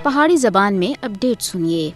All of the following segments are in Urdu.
پہاڑی زبان میں اپڈیٹ سنیے۔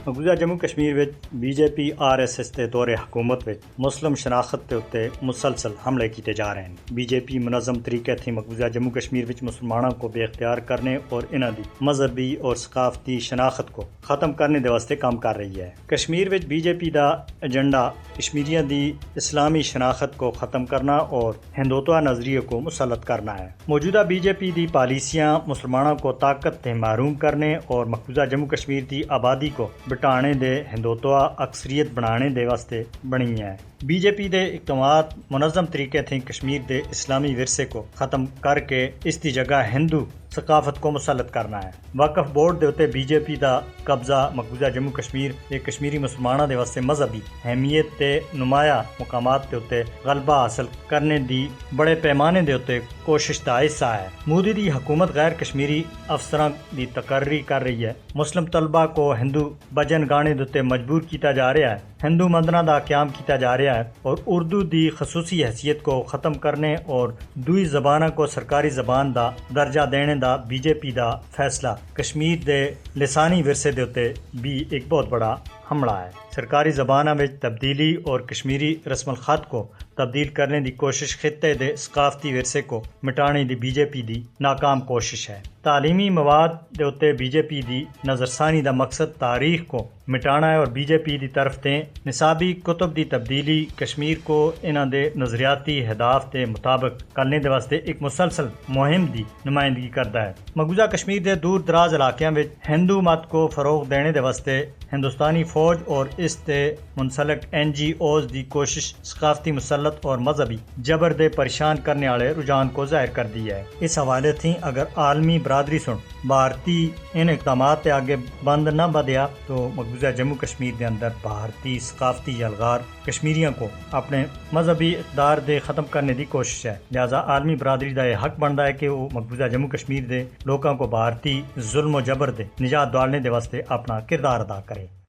مقبوضہ جموں کشمیر وچ بی جے پی RSS دے دور حکومت وچ مسلم شناخت دے اُتے مسلسل حملے کیتے جا رہے ہیں۔ بی جے پی منظم طریقے تھی مقبوضہ جموں کشمیر وچ مسلمانوں کو بے اختیار کرنے اور انہاں دی مذہبی اور ثقافتی شناخت کو ختم کرنے دے واسطے کام کر رہی ہے۔ کشمیر وچ B J P the agenda کشمیریاں دی اسلامی شناخت کو ختم کرنا اور ہندوتوا نظریے کو مسلط کرنا ہے۔ موجودہ بی جے پی دی پالیسیاں مسلمانوں کو طاقت تے محروم کرنے اور مقبوضہ جموں کشمیر دی آبادی کو بٹانے دے ہندوتوا اکثریت بنانے دے واسطے بنی ہے۔ بی جے پی دے اقدامات منظم طریقے تھیں کشمیر دے اسلامی ورثے کو ختم کر کے اس دی جگہ ہندو ثقافت کو مسلط کرنا ہے۔ وقف بورڈ دے اتے بی جے پی دا قبضہ مقبوضہ جموں کشمیر تے کشمیری مسلمانوں دے واسطے مذہبی اہمیت تے نمایاں مقامات دے اتے غلبہ حاصل کرنے دی بڑے پیمانے دے اتے کوشش دا حصہ ہے۔ مودی دی حکومت غیر کشمیری افسران دی تقرری کر رہی ہے۔ مسلم طلبہ کو ہندو بجن گانے دے اتے مجبور کیتا جا رہا ہے۔ ہندو مندراں دا قیام کیتا جا رہا ہے اور اردو دی خصوصی حیثیت کو ختم کرنے اور دوئی زبانوں کو سرکاری زبان دا درجہ دینے دا بی جے پی دا فیصلہ کشمیر دے لسانی ورثے دے اتے بھی ایک بہت بڑا حملہ ہے۔ سرکاری زبانوں میں تبدیلی اور کشمیری رسم الخط کو تبدیل کرنے دی کوشش خطے دے ثقافتی ورثے کو مٹانے دی بی جے پی دی ناکام کوشش ہے۔ تعلیمی مواد دے اتے بی جے پی دی نظرثانی دا مقصد تاریخ کو مٹانا ہے اور بی جے پی دی طرف تے نصابی کتب دی تبدیلی کشمیر کو انہاں دے نظریاتی اہداف دے مطابق کرنے دے واسطے ایک مسلسل مہم دی نمائندگی کرتا ہے۔ مقبوضہ کشمیر دے دور دراز علاقیاں وچ ہندو مت کو فروغ دینے دے واسطے ہندوستانی فوج اور اس تے منسلک NGOs دی کوشش ثقافتی مسلط اور مذہبی جبر دے پریشان کرنے والے رجحان کو ظاہر کر دی ہے۔ اس حوالے تھی اگر عالمی برادری سن بھارتی ان اقدامات تے آگے بند نہ بدیا تو مقبوضہ جموں کشمیر دے اندر بھارتی ثقافتی یلغار کشمیریوں کو اپنے مذہبی اقدار دے ختم کرنے دی کوشش ہے۔ لہذا عالمی برادری دا یہ حق بنتا ہے کہ وہ مقبوضہ جموں کشمیر دے لوگوں کو بھارتی ظلم و جبر دے نجات دلوانے دے واسطے اپنا کردار ادا کرے۔